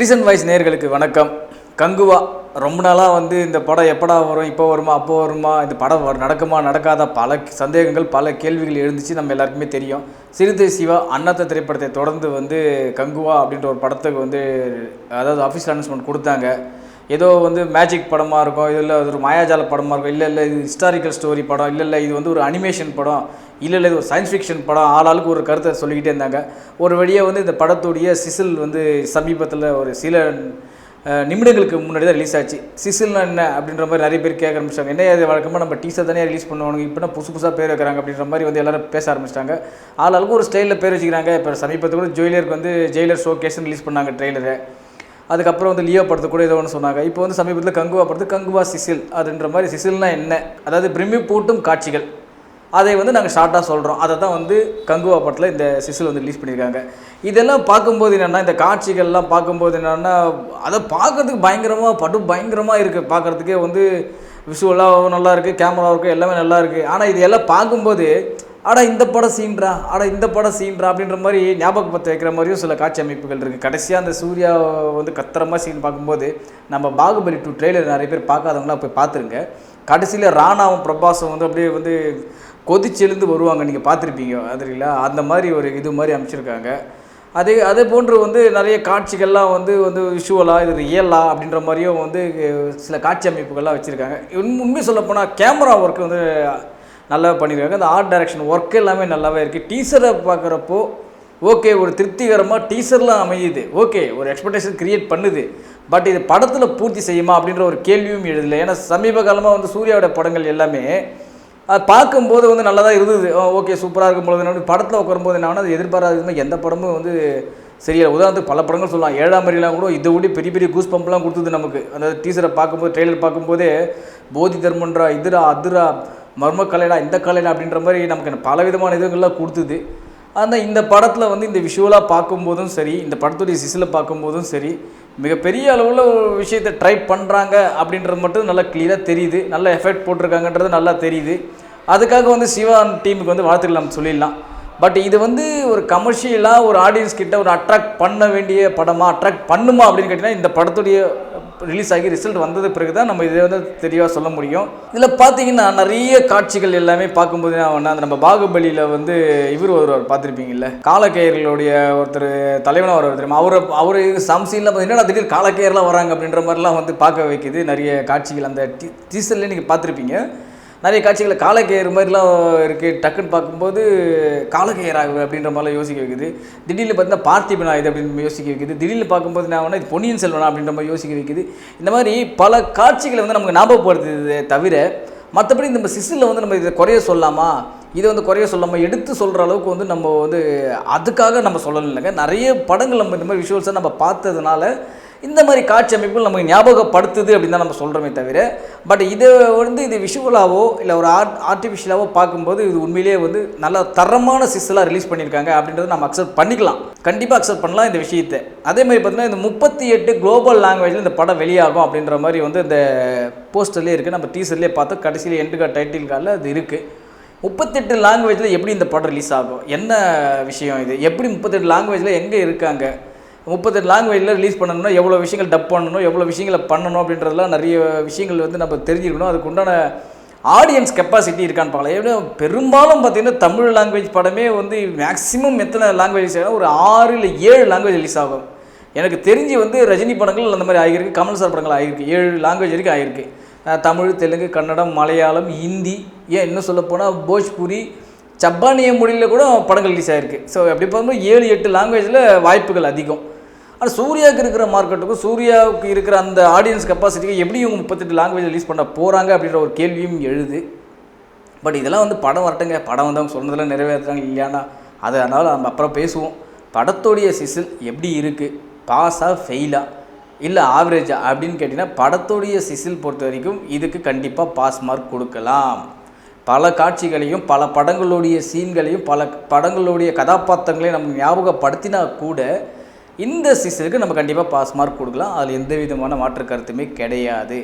Recent voice நேயர்களுக்கு வணக்கம். கங்குவா ரொம்ப நாளாக இந்த படம் எப்படா வரும், இப்போ வருமா அப்போ வருமா, இந்த படம் நடக்குமா நடக்காத பல சந்தேகங்கள் பல கேள்விகள் எழுந்துச்சு. நம்ம எல்லாருக்குமே தெரியும். சிறுத்தை சிவா அண்ணாத்த திரைப்படத்தை தொடர்ந்து கங்குவா அப்படின்ற ஒரு படத்துக்கு அதாவது அஃபிஷியல் அனௌன்ஸ்மெண்ட் கொடுத்தாங்க. ஏதோ மேஜிக் படமாக இருக்கும், இல்லை அது ஒரு மாயாஜால படமாக இருக்கும், இல்லை இது ஹிஸ்டாரிக்கல் ஸ்டோரி படம், இல்லை இது ஒரு அனிமேஷன் படம், இல்லை இது ஒரு சயின்ஸ் ஃபிக்ஷன் படம். ஆளாளுக்கு ஒரு கருத்தை சொல்லிக்கிட்டே இருந்தாங்க. ஒரு வழியாக இந்த படத்துடைய சிசில் சமீபத்தில் ஒரு சில நிமிடங்களுக்கு முன்னாடி தான் ரிலீஸ் ஆச்சு. சிசில்னா என்ன அப்படின்ற மாதிரி நிறைய பேர் கேட்க ஆரம்பிச்சிட்டாங்க. என்ன இது வழக்கமாக நம்ம டீசர் தானே ரிலீஸ் பண்ணுவாங்க, இப்போ புதுசாக பேர் வைக்கிறாங்க அப்படின்ற மாதிரி எல்லோரும் பேச ஆரம்பிச்சிட்டாங்க. ஆளாளுக்கு ஒரு ஸ்டைலில் பேர் வச்சுக்கிறாங்க. இப்போ சமீபத்தில் கூட ஜெயிலர் ஷோகேஸ்னு ரிலீஸ் பண்ணாங்க ட்ரெய்லரை. அதுக்கப்புறம் லியோ படத்துக்கு கூட ஏதோ ஒன்று சொன்னாங்க. இப்போ சமீபத்தில் கங்குவா படத்துக்கு கங்குவா சிசில் அப்படின்ற மாதிரி. சிசில்னா என்ன, அதாவது பிரமிப்பூட்டும் காட்சிகள், அதை நாங்கள் ஷார்ட்டாக சொல்கிறோம். அதை தான் கங்குவா படத்தில் இந்த சிசில் ரிலீஸ் பண்ணியிருக்காங்க. இதெல்லாம் பார்க்கும்போது என்னென்னா, இந்த காட்சிகள்லாம் பார்க்கும்போது என்னென்னா, அதை பார்க்குறதுக்கு பயங்கரமாக இருக்குது. பார்க்குறதுக்கே விஷுவலாக நல்லா இருக்குது, கேமராவும் இருக்குது, எல்லாமே நல்லா இருக்குது. ஆனால் இது எல்லாம் பார்க்கும்போது இந்த படம் சீன்றா அப்படின்ற மாதிரி ஞாபகப்படுத்த வைக்கிற மாதிரியும் சில காட்சி அமைப்புகள் இருக்குது. கடைசியாக அந்த சூர்யா கத்திரமா சீன் பார்க்கும்போது, நம்ம பாகுபலி 2 ட்ரெய்லர் நிறைய பேர் பார்க்காதவங்களாம் போய் பார்த்துருங்க. கடைசியில் ராணாவும் பிரபாஸும் அப்படியே கொதிச்செழுந்து வருவாங்க, நீங்கள் பார்த்துருப்பீங்க அதுங்களா. அந்த மாதிரி ஒரு இது மாதிரி அமைச்சிருக்காங்க. அதே போன்று நிறைய காட்சிகள்லாம் விஷுவலாக இது ரியலா அப்படின்ற மாதிரியும் சில காட்சி அமைப்புகள்லாம் வச்சுருக்காங்க. உண்மையை சொல்லப்போனால் கேமரா ஒர்க்கு நல்லா பண்ணியிருக்காங்க. அந்த ஆர்ட் டைரக்ஷன் ஒர்க் எல்லாமே நல்லாவே இருக்குது. டீசரை பார்க்குறப்போ ஓகே, ஒரு திருப்திகரமாக டீசர்லாம் அமையுது, ஓகே, ஒரு எக்ஸ்பெக்டேஷன் க்ரியேட் பண்ணுது. பட் இது படத்தில் பூர்த்தி செய்யுமா அப்படின்ற ஒரு கேள்வியும் எழுதலை. ஏன்னா சமீப காலமாக சூர்யாவோட படங்கள் எல்லாமே அது பார்க்கும்போது நல்லா தான் இருந்தது, ஓகே சூப்பராக இருக்கும்போது. படத்தில் உட்காரும்போது என்ன அது எதிர்பாராத எந்த படமும் சரியா. உதாரணத்துக்கு பல படங்கள் சொல்லலாம். 7ஆம் அறியெல்லாம் கூட இதை விட பெரிய பெரிய கூஸ் பம்ப்லாம் கொடுத்தது நமக்கு. அந்த டீசரை பார்க்கும்போது, ட்ரெய்லர் பார்க்கும்போதே போதி தர்மன்றா, இதுரா அதுரா, மர்ம கலைடா, இந்த கலைடா அப்படின்ற மாதிரி நமக்கு பலவிதமான இதுகள்லாம் கொடுத்துது. ஆனால் இந்த படத்தில் இந்த விஷுவலாக பார்க்கும்போதும் சரி, இந்த படத்துடைய சிசில் பார்க்கும்போதும் சரி, மிகப்பெரிய அளவில் ஒரு விஷயத்தை ட்ரை பண்ணுறாங்க அப்படின்றது மட்டும் நல்லா கிளியராக தெரியுது. நல்ல எஃபெக்ட் போட்டிருக்காங்கன்றது நல்லா தெரியுது. அதுக்காக சிவா டீமுக்கு வாழ்த்துக்கள் நம்ம சொல்லிடலாம். பட் இது ஒரு கமர்ஷியலாக ஒரு ஆடியன்ஸ் கிட்ட ஒரு அட்ராக்ட் பண்ண வேண்டிய படமாக அட்ராக்ட் பண்ணுமா அப்படின்னு கேட்டிங்கன்னா, இந்த படத்துடைய ரிலீஸ் ஆகி ரிசல்ட் வந்தது பிறகு தான் நம்ம இதை தெளிவாக சொல்ல முடியும். இதில் பார்த்தீங்கன்னா நிறைய காட்சிகள் எல்லாமே பார்க்கும்போது அந்த நம்ம பாகுபலியில் இவர் ஒருவர் பார்த்துருப்பீங்கல்ல, காலக்கேயர்களுடைய ஒருத்தர் தலைவனாக ஒருவர் தெரியுமா, அவர் சம்சீனில் பார்த்தீங்கன்னா திடீர் காலக்கேயர்லாம் வராங்க அப்படின்ற மாதிரிலாம் பார்க்க வைக்குது. நிறைய காட்சிகள் அந்த டீசர்லேயே நீங்கள் பார்த்துருப்பீங்க. நிறைய காட்சிகள் காலக்கேயர் மாதிரிலாம் இருக்குது. டக்குன்னு பார்க்கும்போது காலக்கேயர் ஆகுது அப்படின்ற மாதிரிலாம் யோசிக்க வைக்குது. திடீர்னு பார்த்தீங்கன்னா பார்த்திபனா இது அப்படின்னு யோசிக்க வைக்குது. திடீர்னு பார்க்கும்போது நான் இது பொன்னியின் செல்வனா அப்படின்ற மாதிரி யோசிக்க வைக்குது. இந்த மாதிரி பல காட்சிகளை நமக்கு ஞாபகப்படுத்துது. தவிர மற்றபடி நம்ம சிசிலில் நம்ம இதை குறைய சொல்லாமா, இதை குறைய சொல்லாமல் எடுத்து சொல்கிற அளவுக்கு நம்ம அதுக்காக நம்ம சொல்லலைங்க. நிறைய படங்கள் நம்ம இந்த மாதிரி விஷுவல்ஸை நம்ம பார்த்ததுனால இந்த மாதிரி காட்சி அமைப்புகள் நமக்கு ஞாபகப்படுத்துது அப்படின்னு தான் நம்ம சொல்கிறோமே தவிர, பட் இதை இது விஷுவலாவோ இல்லை ஒரு ஆர்டிஃபிஷியலாவோ பார்க்கும்போது இது உண்மையிலேயே நல்ல தரமான சிஸ்லாம் ரிலீஸ் பண்ணியிருக்காங்க அப்படின்றத நம்ம அக்செப்ட் பண்ணிக்கலாம். கண்டிப்பாக அக்செப்ட் பண்ணலாம் இந்த விஷயத்தை. அதே மாதிரி பார்த்தீங்கன்னா இந்த 38 குளோபல் லாங்குவேஜில் இந்த படம் வெளியாகும் அப்படின்ற மாதிரி இந்த போஸ்டர்லேயே இருக்குது. நம்ம டீசர்லேயே பார்த்தோம். கடைசியில் எண்டு கார்டு டைட்டில் கார்டில் அது இருக்குது. 38 லாங்குவேஜில் எப்படி இந்த படம் ரிலீஸ் ஆகும், என்ன விஷயம் இது, எப்படி 38 லாங்குவேஜில் எங்கே இருக்காங்க, 38 லாங்குவேஜில் ரிலீஸ் பண்ணணும்னா எவ்வளோ விஷயங்கள் டப் பண்ணணும், எவ்வளோ விஷயங்களை பண்ணணும் அப்படின்றதுலாம் நிறைய விஷயங்கள் நம்ம தெரிஞ்சுக்கணும். அதுக்கு உண்டான ஆடியன்ஸ் கெப்பாசிட்டி இருக்கான்னு பார்க்கலாம். ஏன்னா பெரும்பாலும் பார்த்திங்கன்னா தமிழ் லாங்குவேஜ் படமே மேக்ஸிமம் எத்தனை லாங்குவேஜ் ஒரு 6 இல்லை 7 லாங்குவேஜ் ரிலீஸ் ஆகும். எனக்கு தெரிஞ்சு ரஜினி படங்கள் அந்த மாதிரி ஆகியிருக்கு, கமல் சார் படங்கள் ஆகிருக்கு, 7 லாங்குவேஜ் வரைக்கும் ஆகிருக்கு. தமிழ், தெலுங்கு, கன்னடம், மலையாளம், ஹிந்தி, ஏன் இன்னும் சொல்லப்போனால் போஜ்பூரி, ஜப்பானிய மொழியில் கூட படங்கள் ரிலீஸ் ஆகிருக்கு. ஸோ அப்படி பார்க்கும்போது 7-8 லாங்குவேஜில் வாய்ப்புகள் அதிகம். ஆனால் சூர்யாவுக்கு இருக்கிற மார்க்கெட்டுக்கும் சூர்யாவுக்கு இருக்கிற அந்த ஆடியன்ஸ் கெப்பாசிட்டிக்கு எப்படி இவங்க 38 லாங்குவேஜ் ரிலீஸ் பண்ண போகிறாங்க அப்படின்ற ஒரு கேள்வியும் எழுது. பட் இதெல்லாம் படம் வரட்டுங்க, படம் அவங்க சொன்னதெல்லாம் நிறைவேற்றுறாங்க இல்லையானா அது அதனால் நம்ம அப்புறம் பேசுவோம். படத்தோடைய சிசில் எப்படி இருக்குது, பாஸா ஃபெயிலா இல்லை ஆவரேஜா அப்படின்னு கேட்டிங்கன்னா, படத்தோடைய சிசில் பொறுத்த வரைக்கும் இதுக்கு கண்டிப்பாக பாஸ் மார்க் கொடுக்கலாம். பல காட்சிகளையும் பல படங்களுடைய சீன்களையும் பல படங்களுடைய கதாபாத்திரங்களையும் நம்ம ஞாபகப்படுத்தினா கூட இந்த சிசிலுக்கு நம்ம கண்டிப்பாக பாஸ் மார்க் கொடுக்கலாம். அதில் எந்த விதமான மாற்று கருத்துமே கிடையாது.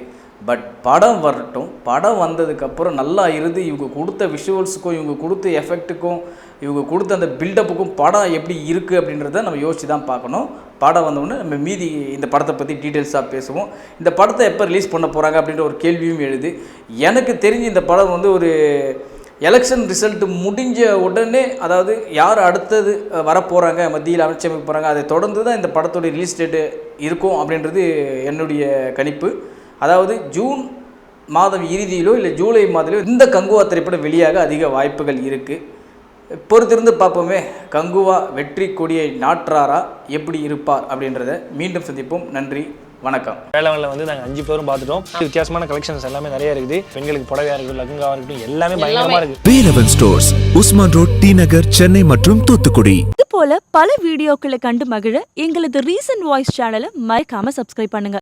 பட் படம் வரட்டும், படம் வந்ததுக்கப்புறம் நல்லா இருந்து இவங்க கொடுத்த விஷுவல்ஸுக்கும் இவங்க கொடுத்த எஃபெக்ட்டுக்கும் இவங்க கொடுத்த அந்த பில்டப்புக்கும் படம் எப்படி இருக்குது அப்படின்றத நம்ம யோசிச்சு தான் பார்க்கணும். படம் வந்தோடனே நம்ம மீதி இந்த படத்தை பற்றி டீட்டெயில்ஸாக பேசுவோம். இந்த படத்தை எப்போ ரிலீஸ் பண்ண போகிறாங்க அப்படின்ற ஒரு கேள்வியும் எழுது. எனக்கு தெரிஞ்சு இந்த படம் வந்து ஒரு எலெக்ஷன் ரிசல்ட் முடிஞ்ச உடனே, அதாவது யார் அடுத்தது வரப்போகிறாங்க, மத்தியில் அமைச்சமைக்க போகிறாங்க, அதை தொடர்ந்து தான் இந்த படத்தோடைய ரிலீஸ் டேட்டு இருக்கும் அப்படின்றது என்னுடைய கணிப்பு. அதாவது ஜூன் மாதம் இறுதியிலோ இல்லை ஜூலை மாதத்திலோ இந்த கங்குவா திரைப்படம் வெளியாக அதிக வாய்ப்புகள் இருக்குது. பொறுத்திருந்து பார்ப்போமே, கங்குவா வெற்றி கொடியை நாட்டுறாரா, எப்படி இருப்பார் அப்படின்றத மீண்டும் சந்திப்போம். நன்றி, வணக்கம். வேளாண்ல வந்து நாங்கள் 5 பேரும் பார்த்துட்டோம். வித்தியாசமான கலெக்ஷன்ஸ் எல்லாமே நிறைய இருக்குது. பெண்களுக்கு புடவையா இருக்கட்டும், லெஹங்காவா இருக்கட்டும், எல்லாமே பயங்கரமா இருக்கு. Velavan stores, Usman road, T Nagar, Chennai மற்றும் தூத்துக்குடி. இது போல பல வீடியோக்களை கண்டு மகிழ எங்களது ரீசன்ட் வாய்ஸ் சேனலை மறக்காம சப்ஸ்கிரைப் பண்ணுங்க.